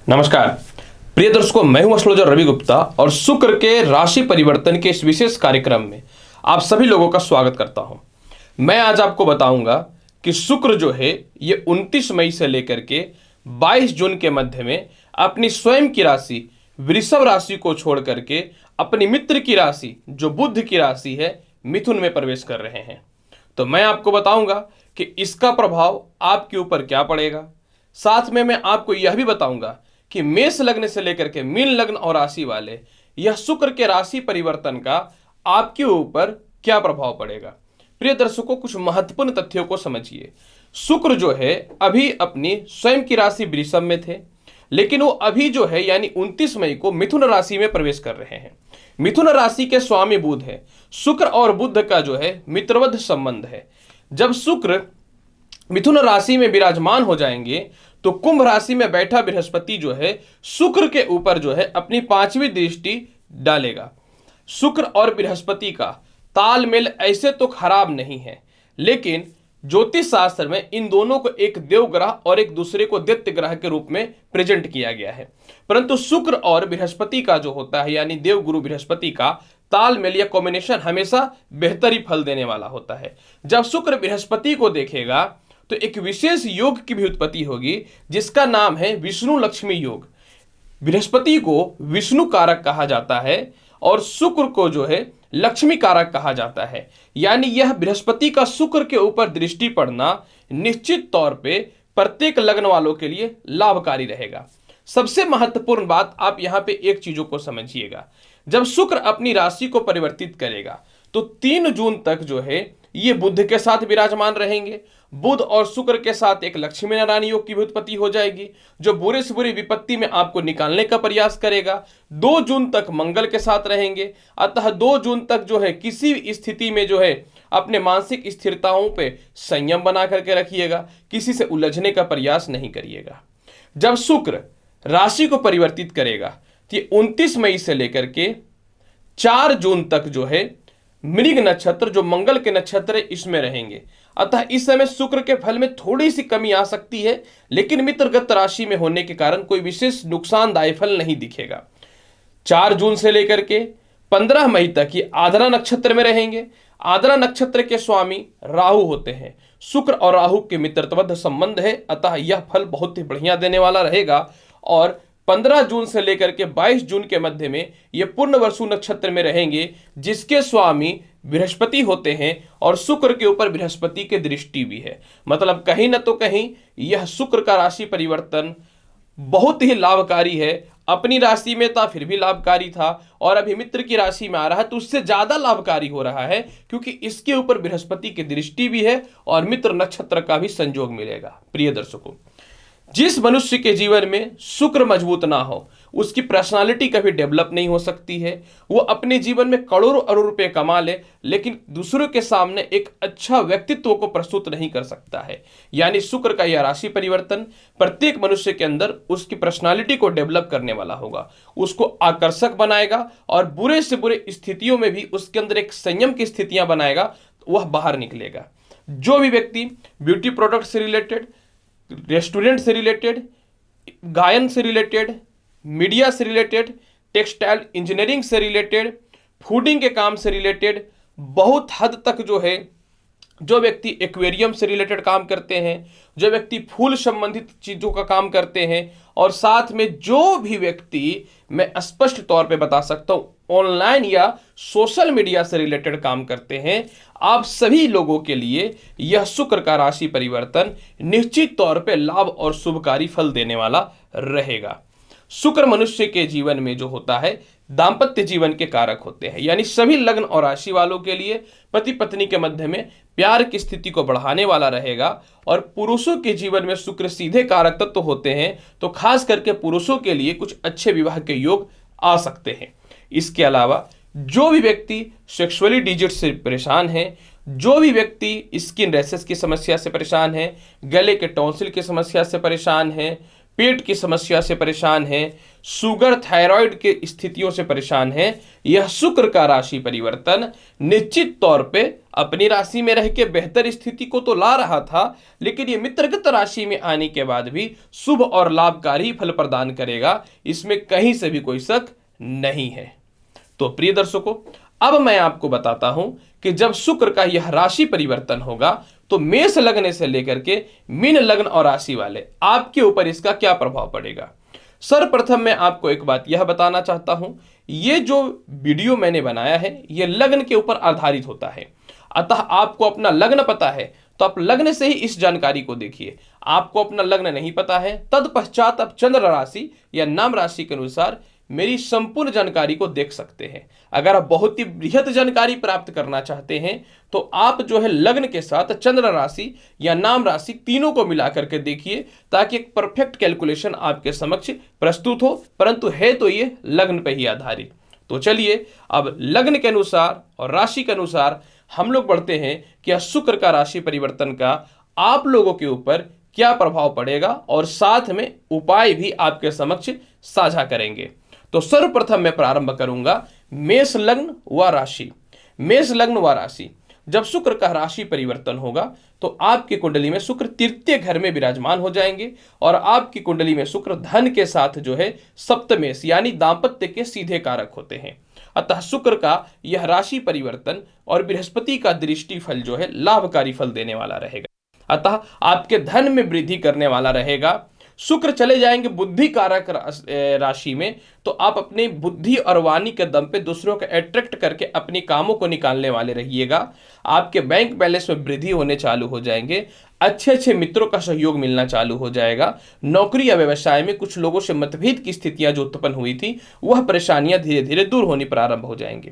नमस्कार प्रिय दर्शकों, मैं हूं एस्ट्रोलॉजर रवि गुप्ता और शुक्र के राशि परिवर्तन के इस विशेष कार्यक्रम में आप सभी लोगों का स्वागत करता हूं। मैं आज आपको बताऊंगा कि शुक्र जो है ये 29 मई से लेकर के 22 जून के मध्य में अपनी स्वयं की राशि वृषभ राशि को छोड़ करके अपनी मित्र की राशि जो बुध की राशि है मिथुन में प्रवेश कर रहे हैं। तो मैं आपको बताऊंगा कि इसका प्रभाव आपके ऊपर क्या पड़ेगा। साथ में मैं आपको यह भी बताऊंगा कि मेष लग्न से लेकर के मीन लग्न और राशि वाले यह शुक्र के राशि परिवर्तन का आपके ऊपर क्या प्रभाव पड़ेगा। प्रिय दर्शकों, कुछ महत्वपूर्ण तथ्यों को समझिए। शुक्र जो है अभी अपनी स्वयं की राशि वृषभ में थे, लेकिन वो अभी जो है यानी 29 मई को मिथुन राशि में प्रवेश कर रहे हैं। मिथुन राशि के स्वामी बुध है। शुक्र और बुध का जो है मित्रवत संबंध है। जब शुक्र मिथुन राशि में विराजमान हो जाएंगे तो कुंभ राशि में बैठा बृहस्पति जो है शुक्र के ऊपर जो है अपनी 5वीं दृष्टि डालेगा। शुक्र और बृहस्पति का तालमेल ऐसे तो खराब नहीं है, लेकिन ज्योतिष शास्त्र में इन दोनों को एक देव ग्रह और एक दूसरे को दैत्य ग्रह के रूप में प्रेजेंट किया गया है। परंतु शुक्र और बृहस्पति का जो होता है यानी देव गुरु बृहस्पति का तालमेल या कॉम्बिनेशन हमेशा बेहतर ही फल देने वाला होता है। जब शुक्र बृहस्पति को देखेगा तो एक विशेष योग की भी उत्पत्ति होगी जिसका नाम है विष्णु लक्ष्मी योग। बृहस्पति को विष्णु कारक कहा जाता है और शुक्र को जो है लक्ष्मी कारक कहा जाता है। यानी यह बृहस्पति का शुक्र के ऊपर दृष्टि पड़ना निश्चित तौर पे प्रत्येक लग्न वालों के लिए लाभकारी रहेगा। सबसे महत्वपूर्ण बात आप यहां पे एक चीजों को समझिएगा। जब शुक्र अपनी राशि को परिवर्तित करेगा तो 3 जून तक जो है ये बुध के साथ विराजमान रहेंगे। बुध और शुक्र के साथ एक लक्ष्मी नारायण योग की भी उत्पत्ति हो जाएगी जो बुरे से बुरी विपत्ति में आपको निकालने का प्रयास करेगा। 2 जून तक मंगल के साथ रहेंगे। अतः 2 जून तक जो है किसी भी स्थिति में जो है अपने मानसिक स्थिरताओं पे संयम बना करके रखिएगा, किसी से उलझने का प्रयास नहीं करिएगा। जब शुक्र राशि को परिवर्तित करेगा तो 29 मई से लेकर के 4 जून तक जो है मृग नक्षत्र जो मंगल के नक्षत्र है इसमें रहेंगे। अतः इस समय शुक्र के फल में थोड़ी सी कमी आ सकती है, लेकिन मित्रगत राशि में होने के कारण कोई विशेष नुकसानदायी फल नहीं दिखेगा। 4 जून से लेकर के 15 मई तक ये आद्रा नक्षत्र में रहेंगे। आद्रा नक्षत्र के स्वामी राहु होते हैं। शुक्र और राहु के मित्रवत संबंध है, अतः यह फल बहुत ही बढ़िया देने वाला रहेगा। और 15 जून से लेकर के 22 जून के मध्य में ये पूर्ण वर्षु नक्षत्र में रहेंगे जिसके स्वामी बृहस्पति होते हैं और शुक्र के ऊपर बृहस्पति की दृष्टि भी है। मतलब कहीं न तो कहीं यह शुक्र का राशि परिवर्तन बहुत ही लाभकारी है। अपनी राशि में था फिर भी लाभकारी था और अभी मित्र की राशि में आ रहा है तो उससे ज्यादा लाभकारी हो रहा है क्योंकि इसके ऊपर बृहस्पति की दृष्टि भी है और मित्र नक्षत्र का भी संयोग मिलेगा। प्रिय दर्शकों, जिस मनुष्य के जीवन में शुक्र मजबूत ना हो उसकी पर्सनालिटी कभी डेवलप नहीं हो सकती है। वो अपने जीवन में करोड़ों अरबों रुपए कमा ले लेकिन दूसरों के सामने एक अच्छा व्यक्तित्व को प्रस्तुत नहीं कर सकता है। यानी शुक्र का यह राशि परिवर्तन प्रत्येक मनुष्य के अंदर उसकी पर्सनालिटी को डेवलप करने वाला होगा, उसको आकर्षक बनाएगा और बुरे से बुरे स्थितियों में भी उसके अंदर एक संयम की स्थितियां बनाएगा, वह बाहर निकलेगा। जो भी व्यक्ति ब्यूटी प्रोडक्ट से रिलेटेड, रेस्टोरेंट से रिलेटेड, गायन से रिलेटेड, मीडिया से रिलेटेड, टेक्सटाइल इंजीनियरिंग से रिलेटेड, फूडिंग के काम से रिलेटेड, बहुत हद तक जो है जो व्यक्ति एक्वेरियम से रिलेटेड काम करते हैं, जो व्यक्ति फूल संबंधित चीज़ों का काम करते हैं और साथ में जो भी व्यक्ति मैं स्पष्ट तौर पे बता सकता हूँ ऑनलाइन या सोशल मीडिया से रिलेटेड काम करते हैं, आप सभी लोगों के लिए यह शुक्र का राशि परिवर्तन निश्चित तौर पे लाभ और शुभकारी फल देने वाला रहेगा। शुक्र मनुष्य के जीवन में जो होता है दाम्पत्य जीवन के कारक होते हैं। यानी सभी लग्न और राशि वालों के लिए पति पत्नी के मध्य में प्यार की स्थिति को बढ़ाने वाला रहेगा। और पुरुषों के जीवन में शुक्र सीधे कारक तत्व तो होते हैं तो खास करके पुरुषों के लिए कुछ अच्छे विवाह के योग आ सकते हैं। इसके अलावा जो भी व्यक्ति सेक्सुअली डिजीज से परेशान है, जो भी व्यक्ति स्किन रैशेस की समस्या से परेशान है, गले के टॉन्सिल की समस्या से परेशान है, पेट की समस्या से परेशान हैं, शुगर थायराइड के स्थितियों से परेशान हैं, यह शुक्र का राशि परिवर्तन निश्चित तौर पे अपनी राशि में रह के बेहतर स्थिति को तो ला रहा था, लेकिन यह मित्रगत राशि में आने के बाद भी शुभ और लाभकारी फल प्रदान करेगा, इसमें कहीं से भी कोई शक नहीं है। तो प्रिय दर्शकों, अब मैं आपको बताता हूं कि जब शुक्र का यह राशि परिवर्तन होगा तो मेष लग्न से लेकर के मीन लग्न और राशि वाले आपके ऊपर इसका क्या प्रभाव पड़ेगा। सर्वप्रथम मैं आपको एक बात यह बताना चाहता हूं, ये जो वीडियो मैंने बनाया है यह लग्न के ऊपर आधारित होता है, अतः आपको अपना लग्न पता है तो आप लग्न से ही इस जानकारी को देखिए। आपको अपना लग्न नहीं पता है, तत्पश्चात आप चंद्र राशि या नाम राशि के अनुसार मेरी संपूर्ण जानकारी को देख सकते हैं। अगर आप बहुत ही बृहत जानकारी प्राप्त करना चाहते हैं तो आप जो है लग्न के साथ चंद्र राशि या नाम राशि तीनों को मिलाकर के देखिए, ताकि एक परफेक्ट कैलकुलेशन आपके समक्ष प्रस्तुत हो, परंतु है तो ये लग्न पर ही आधारित। तो चलिए अब लग्न के अनुसार और राशि के अनुसार हम लोग बढ़ते हैं कि शुक्र का राशि परिवर्तन का आप लोगों के ऊपर क्या प्रभाव पड़ेगा और साथ में उपाय भी आपके समक्ष साझा करेंगे। तो सर्वप्रथम मैं प्रारंभ करूंगा मेष लग्न व राशि। मेष लग्न व राशि, जब शुक्र का राशि परिवर्तन होगा तो आपकी कुंडली में शुक्र तृतीय घर में विराजमान हो जाएंगे और आपकी कुंडली में शुक्र धन के साथ जो है सप्तमेश यानी दांपत्य के सीधे कारक होते हैं। अतः शुक्र का यह राशि परिवर्तन और बृहस्पति का दृष्टि फल जो है लाभकारी फल देने वाला रहेगा, अतः आपके धन में वृद्धि करने वाला रहेगा। शुक्र चले जाएंगे बुद्धि कारक राशि में, तो आप अपनी बुद्धि और वाणी के दम पे दूसरों को अट्रैक्ट करके अपने कामों को निकालने वाले रहिएगा। आपके बैंक बैलेंस में वृद्धि होने चालू हो जाएंगे, अच्छे अच्छे मित्रों का सहयोग मिलना चालू हो जाएगा। नौकरी या व्यवसाय में कुछ लोगों से मतभेद की स्थितियां जो उत्पन्न हुई थी वह परेशानियां धीरे धीरे दूर होनी प्रारंभ हो जाएंगी।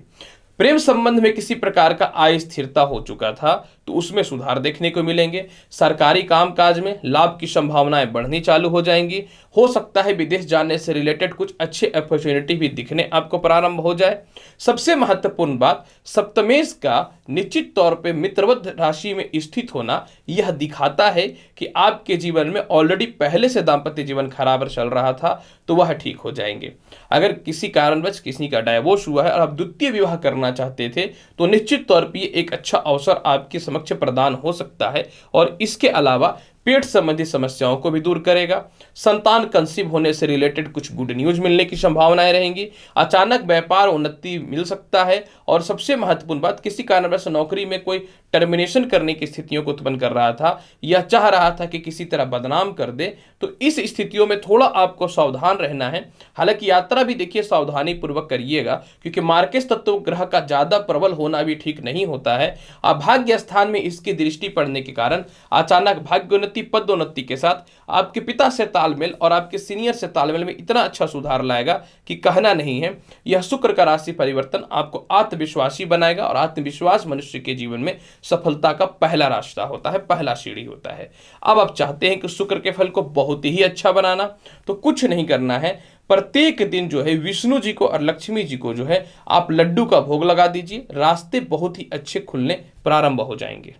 प्रेम संबंध में किसी प्रकार का अस्थिरता हो चुका था तो उसमें सुधार देखने को मिलेंगे। सरकारी कामकाज में लाभ की संभावनाएं बढ़नी चालू हो जाएंगी। हो सकता है विदेश जाने से रिलेटेड कुछ अच्छे अपॉर्चुनिटी भी दिखने आपको प्रारंभ हो जाए। सबसे महत्वपूर्ण बात, सप्तमेश का निश्चित तौर पे मित्रवत राशि में स्थित होना यह दिखाता है कि आपके जीवन में ऑलरेडी पहले से दाम्पत्य जीवन खराब चल रहा था तो वह ठीक हो जाएंगे। अगर किसी कारणवश किसी का डाइवोर्स हुआ है और आप द्वितीय विवाह करना चाहते थे तो निश्चित तौर पर एक अच्छा अवसर आपके समक्ष प्रदान हो सकता है और इसके अलावा पेट संबंधी समस्याओं को भी दूर करेगा। संतान कंसीव होने से रिलेटेड कुछ गुड न्यूज मिलने की संभावनाएं रहेंगी। अचानक व्यापार उन्नति मिल सकता है और सबसे महत्वपूर्ण बात, किसी कारणवश नौकरी में कोई टर्मिनेशन करने की स्थितियों को उत्पन्न कर रहा था या चाह रहा था कि किसी तरह बदनाम कर दे, तो इस स्थितियों में थोड़ा आपको सावधान रहना है। हालांकि यात्रा भी देखिए सावधानी पूर्वक करिएगा, क्योंकि मार्केस तत्व ग्रह का ज्यादा प्रबल होना भी ठीक नहीं होता है। अभाग्य स्थान में इसकी दृष्टि पड़ने के कारण अचानक भाग्योन्नति पदोन्नति के साथ आपके पिता से तालमेल और आपके सीनियर से तालमेल में इतना अच्छा सुधार लाएगा कि कहना नहीं है। यह शुक्र का राशि परिवर्तन आपको आत्मविश्वासी बनाएगा और आत्मविश्वास मनुष्य के जीवन में सफलता का पहला रास्ता होता है, पहला सीढ़ी होता है। अब आप चाहते हैं कि शुक्र के फल को बहुत ही अच्छा बनाना, तो कुछ नहीं करना है। प्रत्येक दिन जो है विष्णु जी को और लक्ष्मी जी को जो है आप लड्डू का भोग लगा दीजिए, रास्ते बहुत ही अच्छे खुलने प्रारंभ हो जाएंगे।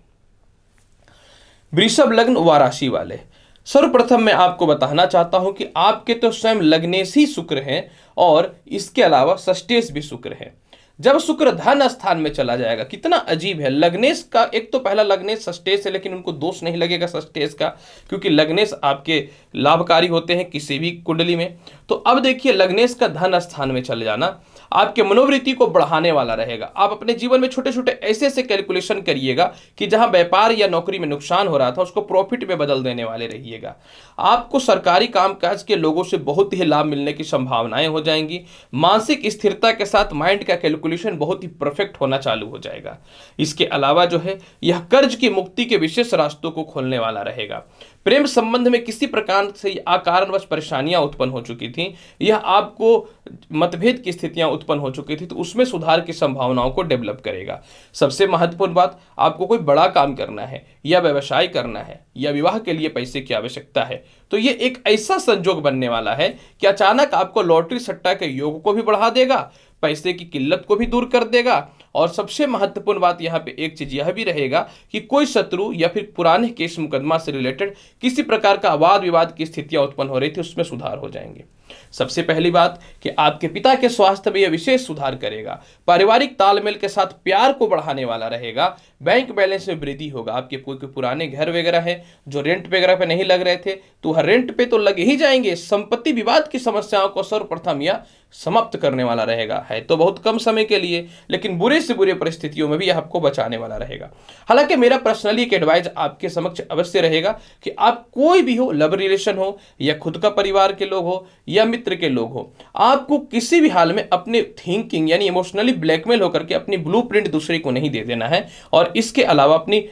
वृषभ लग्न व राशि वाले, सर्वप्रथम मैं आपको बताना चाहता हूं कि आपके तो स्वयं लग्नेश ही शुक्र हैं और इसके अलावा षष्ठेश भी शुक्र है। जब शुक्र धन स्थान में चला जाएगा, कितना अजीब है। लग्नेश का एक तो पहला लग्नेश षष्ठेश है, लेकिन उनको दोष नहीं लगेगा षष्ठेश का, क्योंकि लग्नेश आपके लाभकारी होते हैं किसी भी कुंडली में। तो अब देखिए लग्नेश का धन स्थान में चले जाना आपके मनोवृत्ति को बढ़ाने वाला रहेगा। आप अपने जीवन में छोटे छोटे ऐसे ऐसे कैलकुलेशन करिएगा कि जहां व्यापार या नौकरी में नुकसान हो रहा था उसको प्रॉफिट में बदल देने वाले रहिएगा। आपको सरकारी कामकाज के लोगों से बहुत ही लाभ मिलने की संभावनाएं हो जाएंगी। मानसिक स्थिरता के साथ माइंड का कैलकुलेशन बहुत ही परफेक्ट होना चालू हो जाएगा। इसके अलावा जो है यह कर्ज की मुक्ति के विशेष रास्तों को खोलने वाला रहेगा। प्रेम संबंध में किसी प्रकार से अकारणवश परेशानियां उत्पन्न हो चुकी थी या आपको मतभेद की स्थितियां उत्पन्न हो चुकी थी, तो उसमें सुधार की संभावनाओं को डेवलप करेगा। सबसे महत्वपूर्ण बात, आपको कोई बड़ा काम करना है या व्यवसाय करना है या विवाह के लिए पैसे की आवश्यकता है, तो ये एक ऐसा संजोग बनने वाला है कि अचानक आपको लॉटरी सट्टा के योग को भी बढ़ा देगा, पैसे की किल्लत को भी दूर कर देगा और सबसे महत्वपूर्ण बात यहाँ पे एक चीज यह भी रहेगा कि कोई शत्रु या फिर पुराने केस मुकदमा से रिलेटेड किसी प्रकार का वाद विवाद की स्थितियां उत्पन्न हो रही थी उसमें सुधार हो जाएंगे। सबसे पहली बात कि आपके पिता के स्वास्थ्य में यह विशेष सुधार करेगा। पारिवारिक तालमेल के साथ प्यार को बढ़ाने वाला रहेगा। बैंक बैलेंस में वृद्धि होगा। आपके कोई पुराने घर वगैरह है जो रेंट वगैरह पे नहीं लग रहे थे तो वह रेंट पे तो लग ही जाएंगे। संपत्ति विवाद की समस्याओं को सर्वप्रथम यह समाप्त करने वाला रहेगा। है तो बहुत कम समय के लिए, लेकिन बुरे से बुरे परिस्थितियों में भी यह आपको बचाने वाला रहेगा। हालांकि मेरा पर्सनली एक एडवाइस आपके समक्ष अवश्य रहेगा कि आप कोई भी हो, लव रिलेशन हो या खुद का परिवार के लोग हो या मित्र के लोग हो, आपको किसी भी हाल में अपने थिंकिंग यानी इमोशनली ब्लैकमेल होकर के अपनी ब्लूप्रिंट दूसरे को नहीं दे देना है। और इसके अलावा अपनी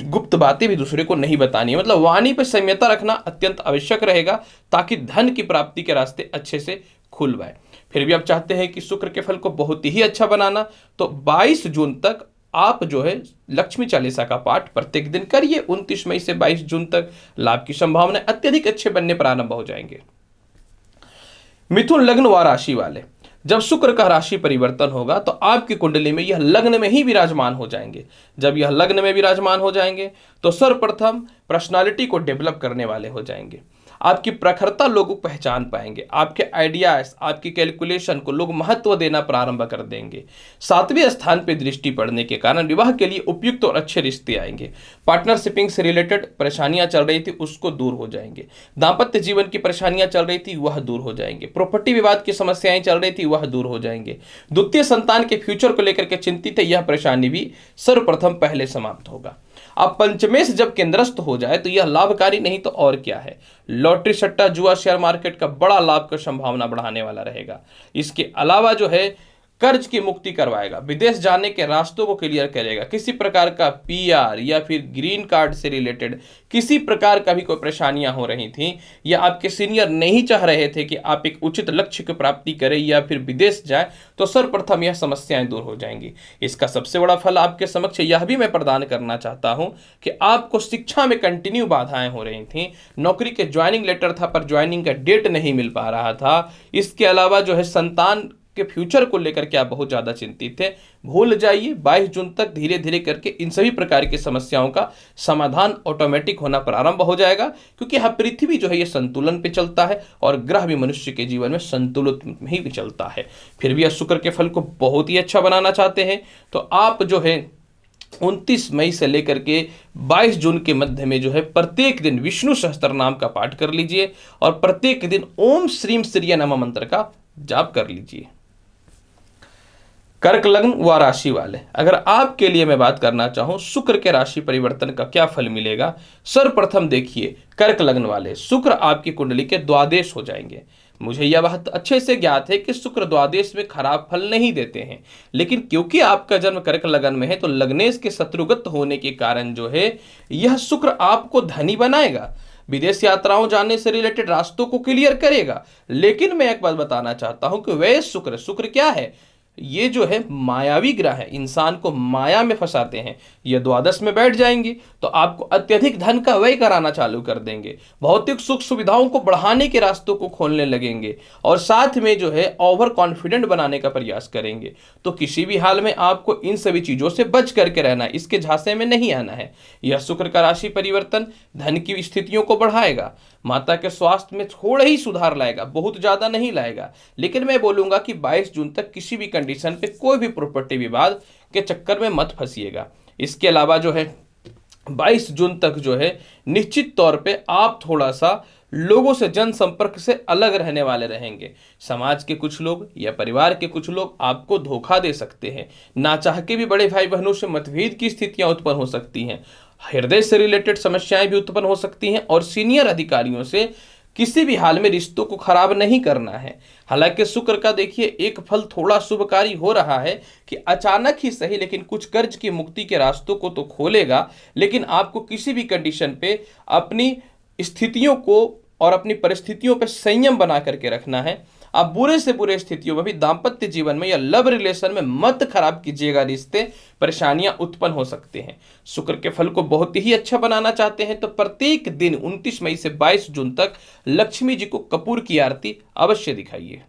गुप्त बातें भी दूसरे को नहीं बतानी है। मतलब वाणी पर संयमता रखना अत्यंत आवश्यक रहेगा ताकि धन की प्राप्ति के रास्ते अच्छे से खुल पाए। फिर भी आप चाहते हैं कि शुक्र के फल को बहुत ही अच्छा बनाना, तो 22 जून तक आप जो है लक्ष्मी चालीसा का पाठ प्रत्येक दिन करिए। 29 मई से 22 जून तक लाभ की संभावनाएं अत्यधिक अच्छे बनने प्रारंभ हो जाएंगे। मिथुन लग्न व राशि वाले, जब शुक्र का राशि परिवर्तन होगा तो आपकी कुंडली में यह लग्न में ही विराजमान हो जाएंगे। जब यह लग्न में विराजमान हो जाएंगे तो सर्वप्रथम पर्सनालिटी को डेवलप करने वाले हो जाएंगे। आपकी प्रखरता लोग पहचान पाएंगे। आपके आइडियाज, आपकी कैलकुलेशन को लोग महत्व देना प्रारंभ कर देंगे। 7वें स्थान पर दृष्टि पड़ने के कारण विवाह के लिए उपयुक्त और अच्छे रिश्ते आएंगे। पार्टनरशिपिंग से रिलेटेड परेशानियां चल रही थी उसको दूर हो जाएंगे। दाम्पत्य जीवन की परेशानियां चल रही थी वह दूर हो जाएंगे। प्रॉपर्टी विवाद की समस्याएं चल रही थी वह दूर हो जाएंगे। द्वितीय संतान के फ्यूचर को लेकर के चिंतित है, यह परेशानी भी सर्वप्रथम पहले समाप्त होगा। अब पंचमेश जब केंद्रस्थ हो जाए तो यह लाभकारी नहीं तो और क्या है। लॉटरी, सट्टा, जुआ, शेयर मार्केट का बड़ा लाभ का संभावना बढ़ाने वाला रहेगा। इसके अलावा जो है कर्ज की मुक्ति करवाएगा। विदेश जाने के रास्तों को क्लियर करेगा। किसी प्रकार का पीआर या फिर ग्रीन कार्ड से रिलेटेड किसी प्रकार का भी कोई परेशानियां हो रही थी या आपके सीनियर नहीं चाह रहे थे कि आप एक उचित लक्ष्य की प्राप्ति करें या फिर विदेश जाए, तो सर्वप्रथम यह समस्याएं दूर हो जाएंगी। इसका सबसे बड़ा फल आपके समक्ष यह भी मैं प्रदान करना चाहता हूं कि आपको शिक्षा में कंटिन्यू बाधाएं हो रही थी। नौकरी के ज्वाइनिंग लेटर था पर ज्वाइनिंग का डेट नहीं मिल पा रहा था। इसके अलावा जो है संतान के फ्यूचर को लेकर के आप बहुत ज्यादा चिंतित थे, भूल जाइए। 22 जून तक धीरे धीरे करके इन सभी प्रकार की समस्याओं का समाधान ऑटोमेटिक होना प्रारंभ हो जाएगा, क्योंकि यह पृथ्वी जो है ये संतुलन पे चलता है और ग्रह भी मनुष्य के जीवन में संतुलित ही चलता है। फिर भी यह शुक्र के फल को बहुत ही अच्छा बनाना चाहते हैं तो आप जो है 29 मई से लेकर के 22 जून के मध्य में जो है प्रत्येक दिन विष्णु सहस्त्र नाम का पाठ कर लीजिए और प्रत्येक दिन ओम श्रीम श्रीय नमः मंत्र का जाप कर लीजिए। कर्क लग्न व राशि वाले, अगर आपके लिए मैं बात करना चाहूं शुक्र के राशि परिवर्तन का क्या फल मिलेगा। सर्वप्रथम देखिए कर्क लग्न वाले, शुक्र आपकी कुंडली के द्वादश हो जाएंगे। मुझे यह बात अच्छे से ज्ञात है कि शुक्र द्वादश में खराब फल नहीं देते हैं, लेकिन क्योंकि आपका जन्म कर्क लगन में है तो लग्नेश के शत्रुगत होने के कारण जो है यह शुक्र आपको धनी बनाएगा। विदेश यात्राओं जाने से रिलेटेड रास्तों को क्लियर करेगा। लेकिन मैं एक बात बताना चाहता हूं कि वह शुक्र क्या है, ये जो है मायावी ग्रह है, इंसान को माया में फंसाते हैं। ये द्वादश में बैठ जाएंगे तो आपको अत्यधिक धन का व्यय कराना चालू कर देंगे, भौतिक सुख सुविधाओं को बढ़ाने के रास्तों को खोलने लगेंगे और साथ में जो है ओवर कॉन्फिडेंट बनाने का प्रयास करेंगे। तो किसी भी हाल में आपको इन सभी चीजों से बच करके रहना है, इसके झांसे में नहीं आना है। यह शुक्र का राशि परिवर्तन धन की स्थितियों को बढ़ाएगा, माता के स्वास्थ्य में थोड़ा ही सुधार लाएगा, बहुत ज्यादा नहीं लाएगा। लेकिन मैं बोलूंगा कि 22 जून तक किसी भी कंडीशन पे कोई भी प्रॉपर्टी विवाद के चक्कर में मत फंसिएगा। इसके अलावा जो है 22 जून तक जो है निश्चित तौर पे आप थोड़ा सा लोगों से जनसंपर्क से अलग रहने वाले रहेंगे। समाज के कुछ लोग या परिवार के कुछ लोग आपको धोखा दे सकते हैं। ना चाह के भी बड़े भाई बहनों से मतभेद की स्थितियां उत्पन्न हो सकती हैं। हृदय से रिलेटेड समस्याएं भी उत्पन्न हो सकती हैं और सीनियर अधिकारियों से किसी भी हाल में रिश्तों को खराब नहीं करना है। हालांकि शुक्र का देखिए एक फल थोड़ा शुभकारी हो रहा है कि अचानक ही सही लेकिन कुछ कर्ज की मुक्ति के रास्तों को तो खोलेगा, लेकिन आपको किसी भी कंडीशन पे अपनी स्थितियों को और अपनी परिस्थितियों पर संयम बना करके रखना है। आप बुरे से बुरे स्थितियों में भी दाम्पत्य जीवन में या लव रिलेशन में मत खराब कीजिएगा, रिश्ते परेशानियां उत्पन्न हो सकते हैं। शुक्र के फल को बहुत ही अच्छा बनाना चाहते हैं तो प्रत्येक दिन 29 मई से 22 जून तक लक्ष्मी जी को कपूर की आरती अवश्य दिखाइए।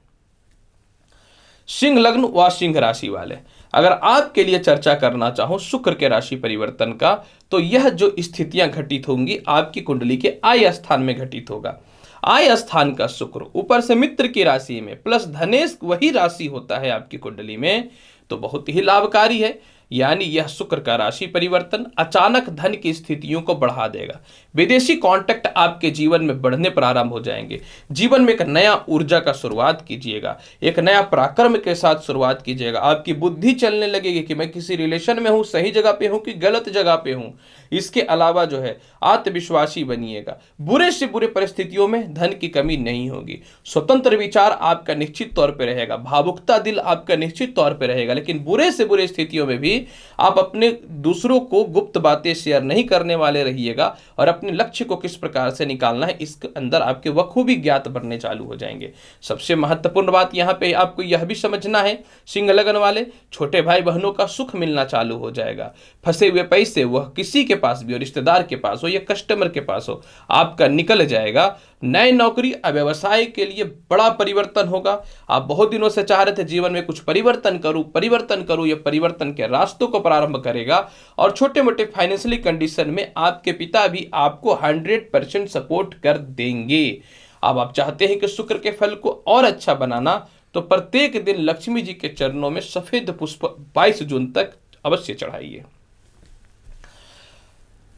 सिंह लग्न व सिंह राशि वाले, अगर आपके लिए चर्चा करना चाहूं शुक्र के राशि परिवर्तन का, तो यह जो स्थितियां घटित होंगी आपकी कुंडली के आय स्थान में घटित होगा। आय स्थान का शुक्र ऊपर से मित्र की राशि में प्लस धनेश वही राशि होता है आपकी कुंडली में, तो बहुत ही लाभकारी है। यानी यह शुक्र का राशि परिवर्तन अचानक धन की स्थितियों को बढ़ा देगा। विदेशी कांटेक्ट आपके जीवन में बढ़ने प्रारंभ हो जाएंगे। जीवन में एक नया ऊर्जा का शुरुआत कीजिएगा, एक नया पराक्रम के साथ शुरुआत कीजिएगा। आपकी बुद्धि चलने लगेगी कि मैं किसी रिलेशन में हूं, सही जगह पे हूं कि गलत जगह पे हूं। इसके अलावा जो है आत्मविश्वासी बनिएगा। बुरे से बुरे परिस्थितियों में धन की कमी नहीं होगी। स्वतंत्र विचार आपका निश्चित तौर पे रहेगा। भावुकता दिल आपका निश्चित तौर पे रहेगा। लेकिन बुरे से बुरे स्थितियों में भी आप अपने दूसरों को गुप्त बातें शेयर नहीं करने वाले रहिएगा और अपने लक्ष्य को किस प्रकार से निकालना है इसके अंदर आपके बखूबी ज्ञात बनने चालू हो जाएंगे। सबसे महत्वपूर्ण बात यहाँ पे आपको यह भी समझना है, सिंह लगन वाले छोटे भाई बहनों का सुख मिलना चालू हो जाएगा। फंसे हुए पैसे वह किसी के पास भी हो, रिश्तेदार के पास हो या कस्टमर के पास हो, आपका निकल जाएगा। नए नौकरी और व्यवसाय के लिए बड़ा परिवर्तन होगा। आप बहुत दिनों से चाह रहे थे जीवन में कुछ परिवर्तन करूं, या परिवर्तन के रास्तों को प्रारंभ करेगा। और छोटे मोटे फाइनेंशियली कंडीशन में आपके पिता भी आपको 100% सपोर्ट कर देंगे। अब आप चाहते हैं कि शुक्र के फल को और अच्छा बनाना, तो प्रत्येक दिन लक्ष्मी जी के चरणों में सफेद पुष्प 22 जून तक अवश्य चढ़ाइए।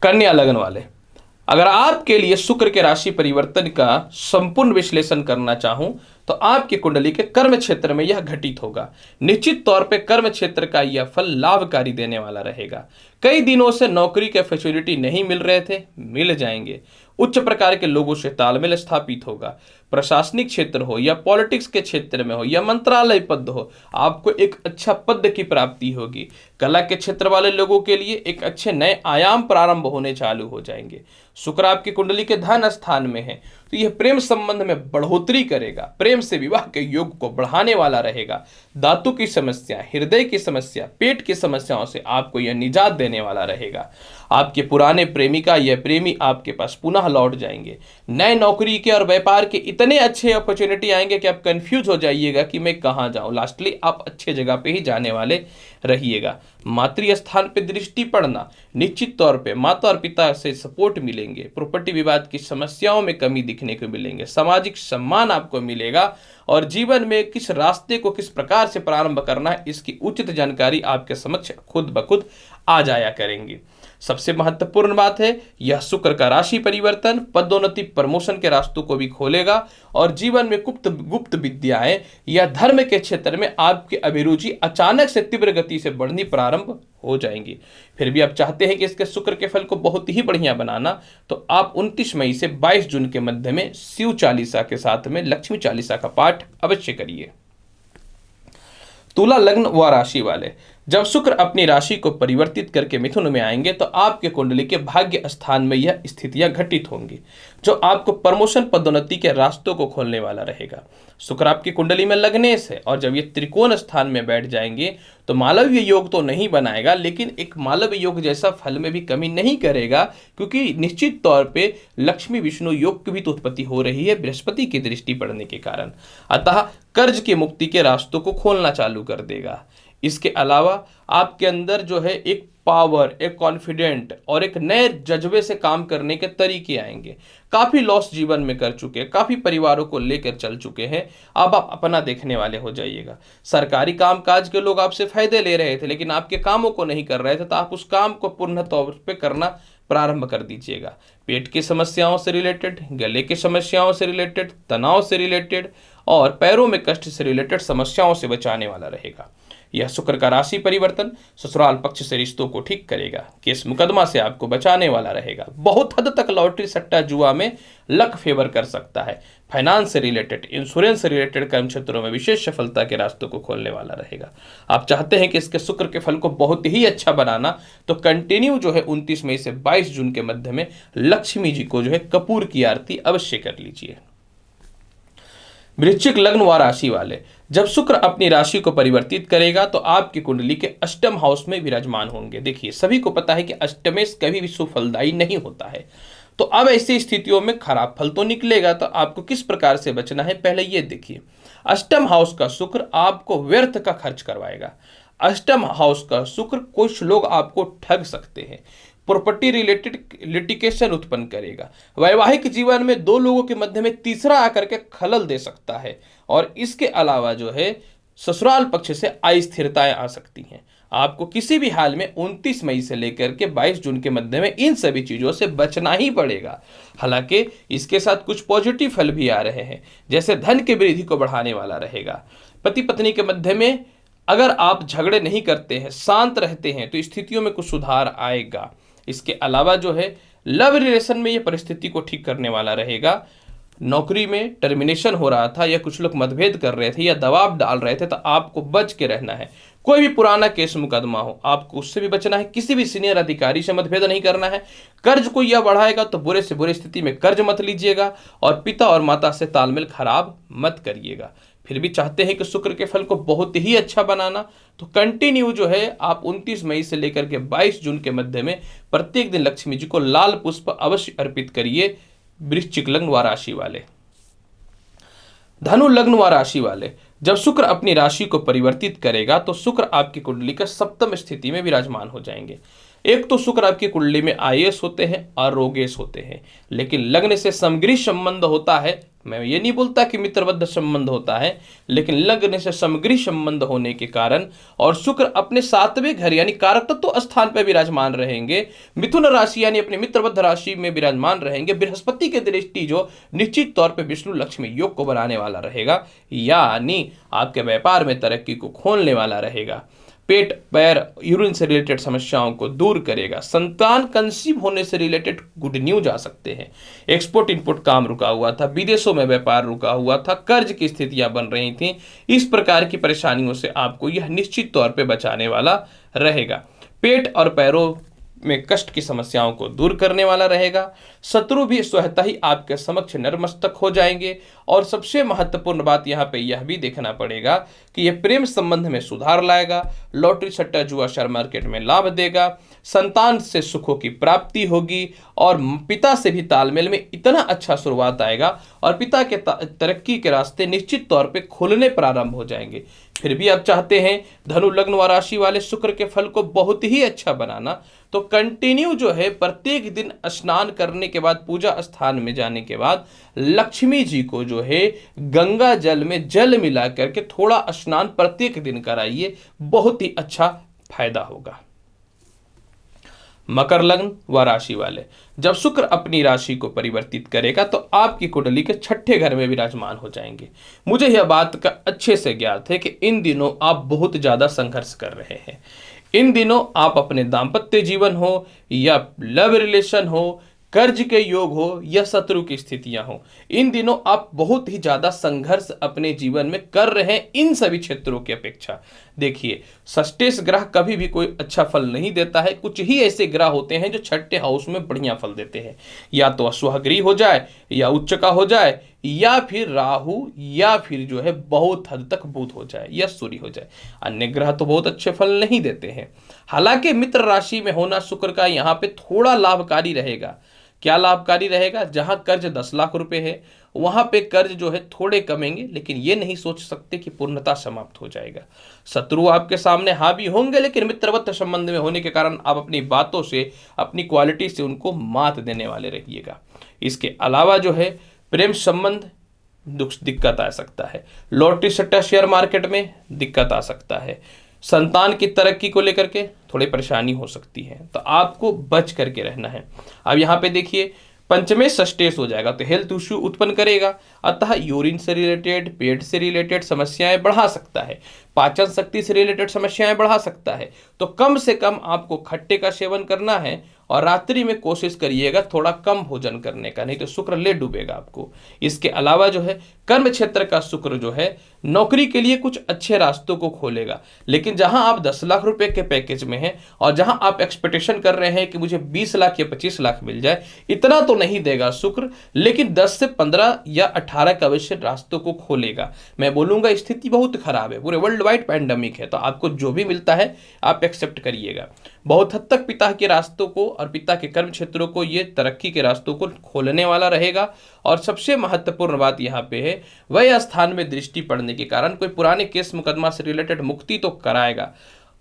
कन्या लगन वाले, अगर आपके लिए शुक्र के राशि परिवर्तन का संपूर्ण विश्लेषण करना चाहूं, तो आपकी कुंडली के कर्म क्षेत्र में यह घटित होगा। निश्चित तौर पे कर्म क्षेत्र का यह फल लाभकारी देने वाला रहेगा। कई दिनों से नौकरी के फैसिलिटी नहीं मिल रहे थे, मिल जाएंगे। उच्च प्रकार के लोगों से तालमेल स्थापित होगा। प्रशासनिक क्षेत्र हो या पॉलिटिक्स के क्षेत्र में हो या मंत्रालय पद हो, आपको एक अच्छा पद की प्राप्ति होगी। कला के क्षेत्र वाले लोगों के लिए एक अच्छे नए आयाम प्रारंभ होने चालू हो जाएंगे। शुक्र आपकी कुंडली के धन स्थान में है, तो यह प्रेम संबंध में बढ़ोतरी करेगा। प्रेम से विवाह के योग को बढ़ाने वाला रहेगा। दांतों की समस्या, हृदय की समस्या, पेट की समस्याओं से आपको यह निजात देने वाला रहेगा। आपके पुराने प्रेमिका या प्रेमी आपके पास पुनः लौट जाएंगे। नए नौकरी के और व्यापार के इतने अच्छे अपॉर्चुनिटी आएंगे कि आप कंफ्यूज हो जाइएगा कि मैं कहाँ जाऊं। लास्टली आप अच्छे जगह पे ही जाने वाले रहिएगा। मातृ स्थान पे दृष्टि पड़ना, निश्चित तौर पे माता और पिता से सपोर्ट मिलेंगे। प्रॉपर्टी विवाद की समस्याओं में कमी दिखने को मिलेंगे। सामाजिक सम्मान आपको मिलेगा और जीवन में किस रास्ते को किस प्रकार से प्रारंभ करना है इसकी उचित जानकारी आपके समक्ष खुद ब खुद आ जाया करेंगी। सबसे महत्वपूर्ण बात है, यह शुक्र का राशि परिवर्तन पदोन्नति प्रमोशन के रास्तों को भी खोलेगा और जीवन में गुप्त विद्याएं या धर्म के क्षेत्र में आपकी अभिरुचि अचानक से तीव्र गति से बढ़नी प्रारंभ हो जाएंगी। फिर भी आप चाहते हैं कि इसके शुक्र के फल को बहुत ही बढ़िया बनाना, तो आप 29 मई से 22 जून के मध्य में शिव चालीसा के साथ में लक्ष्मी चालीसा का पाठ अवश्य करिए। तुला लग्न व राशि वाले, जब शुक्र अपनी राशि को परिवर्तित करके मिथुन में आएंगे, तो आपके कुंडली के भाग्य स्थान में यह स्थितियां घटित होंगी जो आपको प्रमोशन पदोन्नति के रास्तों को खोलने वाला रहेगा। शुक्र आपकी कुंडली में लग्नेश है और जब ये त्रिकोण स्थान में बैठ जाएंगे तो मालवीय योग तो नहीं बनाएगा, लेकिन एक मालवीय योग जैसा फल में भी कमी नहीं करेगा, क्योंकि निश्चित तौर पे लक्ष्मी विष्णु योग की भी तो उत्पत्ति हो रही है बृहस्पति की दृष्टि पड़ने के कारण। अतः कर्ज की मुक्ति के रास्तों को खोलना चालू कर देगा। इसके अलावा आपके अंदर जो है एक पावर, एक कॉन्फिडेंट और एक नए जज्बे से काम करने के तरीके आएंगे। काफी लॉस जीवन में कर चुके हैं, काफी परिवारों को लेकर चल चुके हैं, अब आप अपना देखने वाले हो जाइएगा। सरकारी कामकाज के लोग आपसे फायदे ले रहे थे लेकिन आपके कामों को नहीं कर रहे थे, तो आप उस काम को पूर्ण तौर पे करना प्रारंभ कर दीजिएगा। पेट की समस्याओं से रिलेटेड, गले की समस्याओं से रिलेटेड, तनाव से रिलेटेड और पैरों में कष्ट से रिलेटेड समस्याओं से बचाने वाला रहेगा। यह शुक्र का राशि परिवर्तन ससुराल पक्ष से रिश्तों को ठीक करेगा। केस मुकदमा से आपको बचाने वाला रहेगा। बहुत हद तक लॉटरी सट्टा जुआ में लक फेवर कर सकता है। फाइनेंस से रिलेटेड, इंश्योरेंस से रिलेटेड कर्म क्षेत्रों में विशेष सफलता के रास्तों को खोलने वाला रहेगा। आप चाहते हैं कि इसके शुक्र के फल को बहुत ही अच्छा बनाना, तो कंटिन्यू जो है 29 मई से 22 जून के मध्य में लक्ष्मी जी को जो है कपूर की आरती अवश्य कर लीजिए। वृश्चिक लग्न व राशि वाले, जब शुक्र अपनी राशि को परिवर्तित करेगा तो आपकी कुंडली के अष्टम हाउस में विराजमान होंगे। देखिए, सभी को पता है कि अष्टमेश कभी भी सुफलदायी नहीं होता है, तो अब ऐसी स्थितियों में खराब फल तो निकलेगा, तो आपको किस प्रकार से बचना है पहले ये देखिए। अष्टम हाउस का शुक्र आपको व्यर्थ का खर्च करवाएगा। अष्टम हाउस का शुक्र कुछ लोग आपको ठग सकते हैं, प्रॉपर्टी रिलेटेड लिटिगेशन उत्पन्न करेगा, वैवाहिक जीवन में दो लोगों के मध्य में तीसरा आकर के खलल दे सकता है, और इसके अलावा जो है ससुराल पक्ष से अस्थिरताएं आ सकती हैं। आपको किसी भी हाल में 29 मई से लेकर के 22 जून के मध्य में इन सभी चीजों से बचना ही पड़ेगा। हालांकि इसके साथ कुछ पॉजिटिव फल भी आ रहे हैं, जैसे धन की वृद्धि को बढ़ाने वाला रहेगा। पति पत्नी के मध्य में अगर आप झगड़े नहीं करते हैं, शांत रहते हैं, तो स्थितियों में कुछ सुधार आएगा। इसके अलावा जो है लव रिलेशन में ये परिस्थिति को ठीक करने वाला रहेगा। नौकरी में टर्मिनेशन हो रहा था, या कुछ लोग मतभेद कर रहे थे या दबाव डाल रहे थे, तो आपको बच के रहना है। कोई भी पुराना केस मुकदमा हो, आपको उससे भी बचना है। किसी भी सीनियर अधिकारी से मतभेद नहीं करना है। कर्ज को यह बढ़ाएगा तो बुरे से बुरे स्थिति में कर्ज मत लीजिएगा, और पिता और माता से तालमेल खराब मत करिएगा। फिर भी चाहते हैं कि शुक्र के फल को बहुत ही अच्छा बनाना, तो कंटिन्यू जो है आप 29 मई से लेकर के 22 जून के मध्य में प्रत्येक दिन लक्ष्मी जी को लाल पुष्प अवश्य अर्पित करिए। वृश्चिक लग्न व राशि वाले, धनु लग्न व राशि वाले, जब शुक्र अपनी राशि को परिवर्तित करेगा तो शुक्र आपकी कुंडली का सप्तम स्थिति में विराजमान हो जाएंगे। एक तो शुक्र आपकी कुंडली में आईएएस होते हैं और रोगेश होते हैं, लेकिन लग्न से समग्री संबंध होता है। मैं ये नहीं बोलता कि मित्रबद्ध संबंध होता है, लेकिन लग्न से समग्री संबंध होने के कारण और शुक्र अपने 7वें घर यानी कारक तत्व स्थान पर विराजमान रहेंगे, मिथुन राशि यानी अपने मित्रबद्ध राशि में विराजमान रहेंगे। बृहस्पति के दृष्टि जो निश्चित तौर पर विष्णु लक्ष्मी योग को बनाने वाला रहेगा, यानी आपके व्यापार में तरक्की को खोलने वाला रहेगा। पेट पैर यूरिन से रिलेटेड समस्याओं को दूर करेगा। संतान कंसीव होने से रिलेटेड गुड न्यूज आ सकते हैं। एक्सपोर्ट इनपुट काम रुका हुआ था, विदेशों में व्यापार रुका हुआ था, कर्ज की स्थितियां बन रही थी, इस प्रकार की परेशानियों से आपको यह निश्चित तौर पे बचाने वाला रहेगा। पेट और पैरों में कष्ट की समस्याओं को दूर करने वाला रहेगा। शत्रु भी स्वतः ही आपके समक्ष नतमस्तक हो जाएंगे। और सबसे महत्वपूर्ण बात यहाँ पे यह भी देखना पड़ेगा कि यह प्रेम संबंध में सुधार लाएगा, लॉटरी सट्टा जुआ शेयर मार्केट में लाभ देगा, संतान से सुखों की प्राप्ति होगी, और पिता से भी तालमेल में इतना अच्छा शुरुआत आएगा और पिता के तरक्की के रास्ते निश्चित तौर पे खुलने प्रारंभ हो जाएंगे। फिर भी आप चाहते हैं धनु लग्न व राशि वाले शुक्र के फल को बहुत ही अच्छा बनाना, तो कंटिन्यू जो है प्रत्येक दिन स्नान करने के बाद, पूजा स्थान में जाने के बाद लक्ष्मी जी को जो है गंगा जल में जल मिला करके थोड़ा स्नान प्रत्येक दिन कराइए, बहुत ही अच्छा फायदा होगा। मकर लग्न व राशि वाले, जब शुक्र अपनी राशि को परिवर्तित करेगा तो आपकी कुंडली के 6ठे घर में विराजमान हो जाएंगे। मुझे यह बात का अच्छे से ज्ञात है कि इन दिनों आप बहुत ज्यादा संघर्ष कर रहे हैं। इन दिनों आप अपने दाम्पत्य जीवन हो या लव रिलेशन हो, कर्ज के योग हो या शत्रु की स्थितियां हो, इन दिनों आप बहुत ही ज्यादा संघर्ष अपने जीवन में कर रहे हैं इन सभी क्षेत्रों की अपेक्षा। देखिए, षष्ठेश ग्रह कभी भी कोई अच्छा फल नहीं देता है। कुछ ही ऐसे ग्रह होते हैं जो छठे हाउस में बढ़िया फल देते हैं, या तो अश्वग्रही हो जाए, या उच्च का हो जाए, या फिर राहु, या फिर जो है बहुत हद तक बुध हो जाए या सूर्य हो जाए। अन्य ग्रह तो बहुत अच्छे फल नहीं देते हैं। हालांकि मित्र राशि में होना शुक्र का यहाँ पे थोड़ा लाभकारी रहेगा। क्या लाभकारी रहेगा? जहां कर्ज 10 लाख रुपए है, वहां पे कर्ज जो है थोड़े कमेंगे, लेकिन ये नहीं सोच सकते कि पूर्णता समाप्त हो जाएगा। शत्रु आपके सामने हावी होंगे, लेकिन मित्रवत संबंध में होने के कारण आप अपनी बातों से, अपनी क्वालिटी से उनको मात देने वाले रहिएगा। इसके अलावा जो है प्रेम संबंध दिक्कत आ सकता है, लॉटरी सट्टा शेयर मार्केट में दिक्कत आ सकता है, संतान की तरक्की को लेकर के थोड़ी परेशानी हो सकती है, तो आपको बच करके रहना है। अब यहाँ पे देखिए, पंचमे षष्ठेश हो जाएगा तो हेल्थ इश्यू उत्पन्न करेगा, अतः यूरिन से रिलेटेड, पेट से रिलेटेड समस्याएं बढ़ा सकता है, पाचन शक्ति से रिलेटेड समस्याएं बढ़ा सकता है। तो कम से कम आपको खट्टे का सेवन करना है, और रात्रि में कोशिश करिएगा थोड़ा कम भोजन करने का, नहीं तो शुक्र ले डूबेगा आपको। इसके अलावा जो है कर्म क्षेत्र का शुक्र जो है नौकरी के लिए कुछ अच्छे रास्तों को खोलेगा। लेकिन जहां आप 10 लाख रुपए के पैकेज में हैं और जहां आप एक्सपेक्टेशन कर रहे हैं कि मुझे 20 लाख या 25 लाख मिल जाए, इतना तो नहीं देगा शुक्र, लेकिन 10 से 15 या 18 का अवश्य रास्तों को खोलेगा। मैं बोलूंगा स्थिति बहुत खराब है, पूरे वर्ल्ड वाइड पैंडेमिक है, तो आपको जो भी मिलता है आप एक्सेप्ट करिएगा। बहुत हद तक पिता के रास्तों को और पिता के कर्म क्षेत्रों को ये तरक्की के रास्तों को खोलने वाला रहेगा। और सबसे महत्वपूर्ण बात यहाँ पे है, वह स्थान में दृष्टि पड़ने के कारण कोई पुराने केस मुकदमा से रिलेटेड मुक्ति तो कराएगा।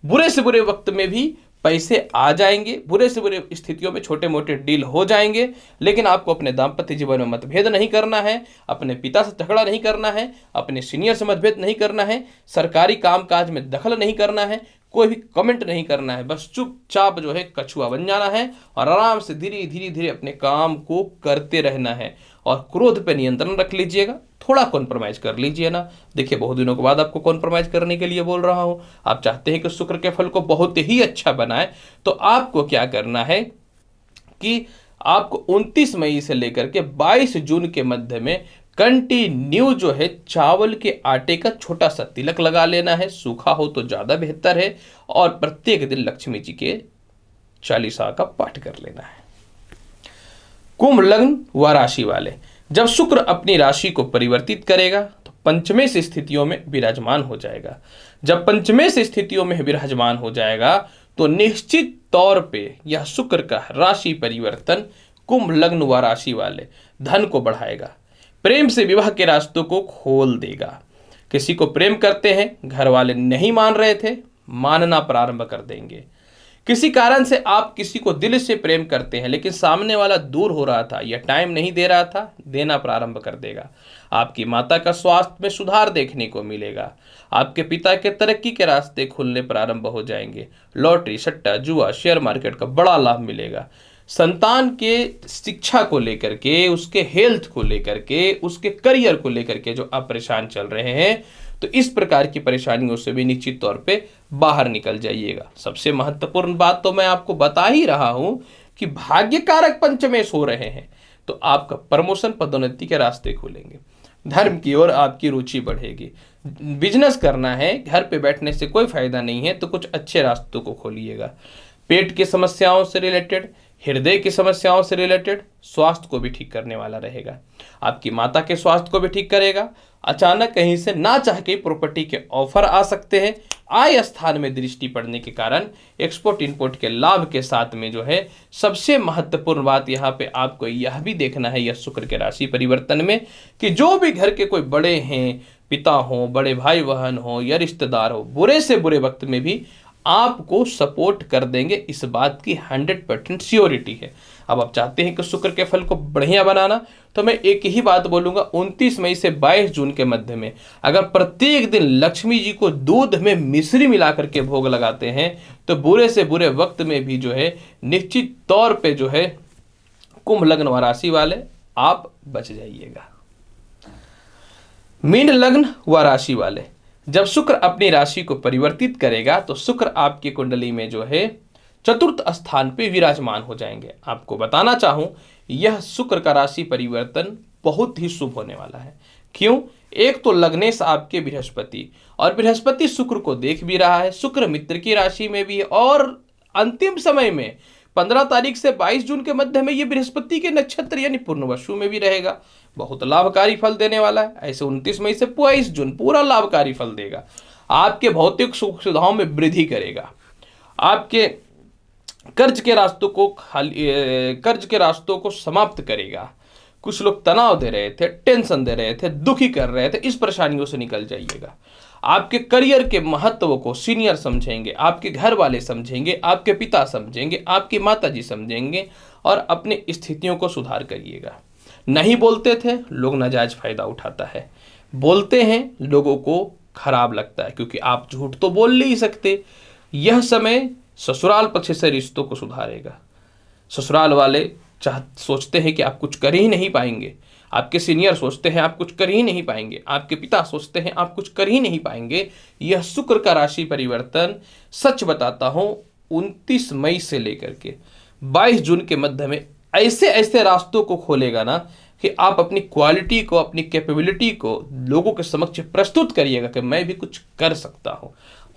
बुरे से बुरे वक्त में भी पैसे आ जाएंगे, बुरे से बुरे स्थितियों में छोटे मोटे डील हो जाएंगे, लेकिन आपको अपने दाम्पत्य जीवन में मतभेद नहीं करना है, अपने पिता से झगड़ा नहीं करना है, अपने सीनियर से मतभेद नहीं करना है, सरकारी कामकाज में दखल नहीं करना है, कोई भी कमेंट नहीं करना है, बस चुपचाप जो है कछुआ बन जाना है और आराम से धीरे धीरे धीरे अपने काम को करते रहना है और क्रोध पे नियंत्रण रख लीजिएगा, थोड़ा कॉम्प्रोमाइज कर लीजिए ना। देखिए बहुत दिनों के बाद आपको कॉम्प्रोमाइज करने के लिए बोल रहा हूं। आप चाहते हैं कि शुक्र के फल को बहुत ही अच्छा बनाए, तो आपको क्या करना है कि आपको 29 मई से लेकर के 22 जून के मध्य में कंटिन्यू जो है चावल के आटे का छोटा सा तिलक लगा लेना है, सूखा हो तो ज्यादा बेहतर है, और प्रत्येक दिन लक्ष्मी जी के चालीसा का पाठ कर लेना है। कुंभ लग्न व राशि वाले, जब शुक्र अपनी राशि को परिवर्तित करेगा तो पंचमेश स्थितियों में विराजमान हो जाएगा। जब पंचमेश स्थितियों में विराजमान हो जाएगा तो निश्चित तौर पे यह शुक्र का राशि परिवर्तन कुंभ लग्न व राशि वाले धन को बढ़ाएगा, प्रेम से विवाह के रास्तों को खोल देगा। किसी को प्रेम करते हैं, घर वाले नहीं मान रहे थे, मानना प्रारंभ कर देंगे। किसी कारण से आप किसी को दिल से प्रेम करते हैं लेकिन सामने वाला दूर हो रहा था या टाइम नहीं दे रहा था, देना प्रारंभ कर देगा। आपकी माता का स्वास्थ्य में सुधार देखने को मिलेगा। आपके पिता के तरक्की के रास्ते खुलने प्रारंभ हो जाएंगे। लॉटरी, सट्टा, जुआ, शेयर मार्केट का बड़ा लाभ मिलेगा। संतान के शिक्षा को लेकर के, उसके हेल्थ को लेकर के, उसके करियर को लेकर के जो आप परेशान चल रहे हैं, तो इस प्रकार की परेशानियों से भी निश्चित तौर पे बाहर निकल जाइएगा। सबसे महत्वपूर्ण बात तो मैं आपको बता ही रहा हूं कि भाग्य कारक पंचमेश हो रहे हैं, तो आपका प्रमोशन, पदोन्नति के रास्ते खुलेंगे। धर्म की ओर आपकी रुचि बढ़ेगी। बिजनेस करना है, घर पे बैठने से कोई फायदा नहीं है, तो कुछ अच्छे रास्तों को खोलिएगा। पेट की समस्याओं से रिलेटेड, हृदय की समस्याओं से रिलेटेड स्वास्थ्य को भी ठीक करने वाला रहेगा। आपकी माता के स्वास्थ्य को भी ठीक करेगा। अचानक कहीं से ना चाह के प्रॉपर्टी के ऑफर आ सकते हैं। आय स्थान में दृष्टि पड़ने के कारण एक्सपोर्ट इंपोर्ट के लाभ के साथ में जो है सबसे महत्वपूर्ण बात यहाँ पे आपको यह भी देखना है, यह शुक्र के राशि परिवर्तन में, कि जो भी घर के कोई बड़े हैं, पिता हो, बड़े भाई बहन हो या रिश्तेदार हो, बुरे से बुरे वक्त में भी आपको सपोर्ट कर देंगे, इस बात की 100% श्योरिटी है। अब आप चाहते हैं कि शुक्र के फल को बढ़िया बनाना, तो मैं एक ही बात बोलूंगा, 29 मई से 22 जून के मध्य में अगर प्रत्येक दिन लक्ष्मी जी को दूध में मिश्री मिला करके भोग लगाते हैं तो बुरे से बुरे वक्त में भी जो है निश्चित तौर पे जो है कुंभ लग्न व राशि वाले आप बच जाइएगा। मीन लग्न व राशि वाले, जब शुक्र अपनी राशि को परिवर्तित करेगा तो शुक्र आपकी कुंडली में जो है चतुर्थ स्थान पे विराजमान हो जाएंगे। आपको बताना चाहूं, यह शुक्र का राशि परिवर्तन बहुत ही शुभ होने वाला है। क्यों? एक तो लग्नेश आपके बृहस्पति, और बृहस्पति शुक्र को देख भी रहा है, शुक्र मित्र की राशि में भी है, और अंतिम समय में 15 तारीख से 22 जून के मध्य में ये बृहस्पति के नक्षत्र यानी पूर्णवसु में भी रहेगा। बहुत लाभकारी फल देने वाला है। ऐसे 29 मई से 22 जून पूरा लाभकारी फल देगा। आपके भौतिक सुख सुविधाओं में वृद्धि करेगा। आपके कर्ज के रास्तों को समाप्त करेगा। कुछ लोग तनाव दे रहे थे, टेंशन दे रहे थे, दुखी कर रहे थे, इस परेशानियों से निकल जाइएगा। आपके करियर के महत्व को सीनियर समझेंगे, आपके घर वाले समझेंगे, आपके पिता समझेंगे, आपकी माता जी समझेंगे, और अपनी स्थितियों को सुधार करिएगा। नहीं बोलते थे, लोग नाजायज फायदा उठाता है। बोलते हैं, लोगों को खराब लगता है, क्योंकि आप झूठ तो बोल नहीं सकते। यह समय ससुराल पक्ष से रिश्तों को सुधारेगा। ससुराल वाले सोचते हैं कि आप कुछ कर ही नहीं पाएंगे, आपके सीनियर सोचते हैं आप कुछ कर ही नहीं पाएंगे, आपके पिता सोचते हैं आप कुछ कर ही नहीं पाएंगे। यह शुक्र का राशि परिवर्तन, सच बताता हूं, 29 मई से लेकर के 22 जून के मध्य में ऐसे ऐसे रास्तों को खोलेगा ना कि आप अपनी क्वालिटी को, अपनी कैपेबिलिटी को लोगों के समक्ष प्रस्तुत करिएगा कि मैं भी कुछ कर सकता हूं।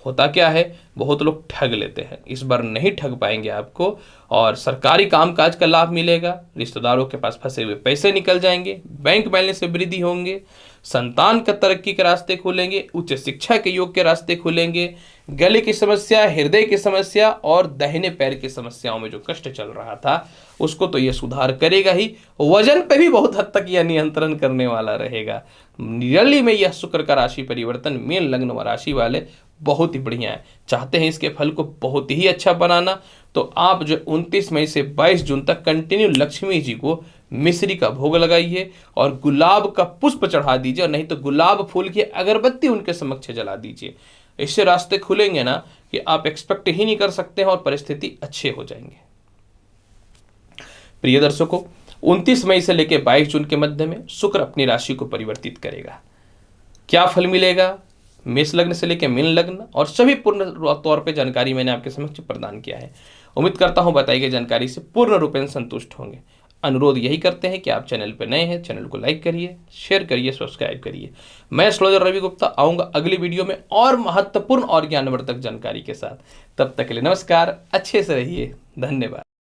होता क्या है, बहुत लोग ठग लेते हैं, इस बार नहीं ठग पाएंगे आपको, और सरकारी कामकाज का लाभ मिलेगा। रिश्तेदारों के पास फंसे हुए पैसे निकल जाएंगे, बैंक बैलेंस में वृद्धि होंगे, संतान का तरक्की के रास्ते खुलेंगे, उच्च शिक्षा के योग के रास्ते खुलेंगे। गले की समस्या, हृदय की समस्या और दाहिने पैर की समस्याओं में जो कष्ट चल रहा था उसको तो ये सुधार करेगा ही। वजन पे भी बहुत हद तक यह नियंत्रण करने वाला रहेगा। रियली में यह शुक्र का राशि परिवर्तन मीन लग्न व राशि वाले बहुत ही बढ़िया है। चाहते हैं इसके फल को बहुत ही अच्छा बनाना, तो आप जो 29 मई से 22 जून तक कंटिन्यू लक्ष्मी जी को मिश्री का भोग लगाइए और गुलाब का पुष्प चढ़ा दीजिए, और नहीं तो गुलाब फूल की अगरबत्ती उनके समक्ष जला दीजिए। इससे रास्ते खुलेंगे ना कि आप एक्सपेक्ट ही नहीं कर सकते हैं और परिस्थिति अच्छे हो जाएंगे। प्रिय दर्शकों, 29 मई से लेकर 22 जून के मध्य में शुक्र अपनी राशि को परिवर्तित करेगा। क्या फल मिलेगा, मेष लग्न से लेकर मीन लग्न, और सभी पूर्ण तौर पे जानकारी मैंने आपके समक्ष प्रदान किया है। उम्मीद करता हूं बताई गई जानकारी से पूर्ण रूपेण संतुष्ट होंगे। अनुरोध यही करते हैं कि आप चैनल पर नए हैं, चैनल को लाइक करिए, शेयर करिए, सब्सक्राइब करिए। मैं एस्ट्रोलॉजर रवि गुप्ता आऊँगा अगली वीडियो में और महत्वपूर्ण और ज्ञानवर्धक जानकारी के साथ। तब तक के लिए नमस्कार, अच्छे से रहिए, धन्यवाद।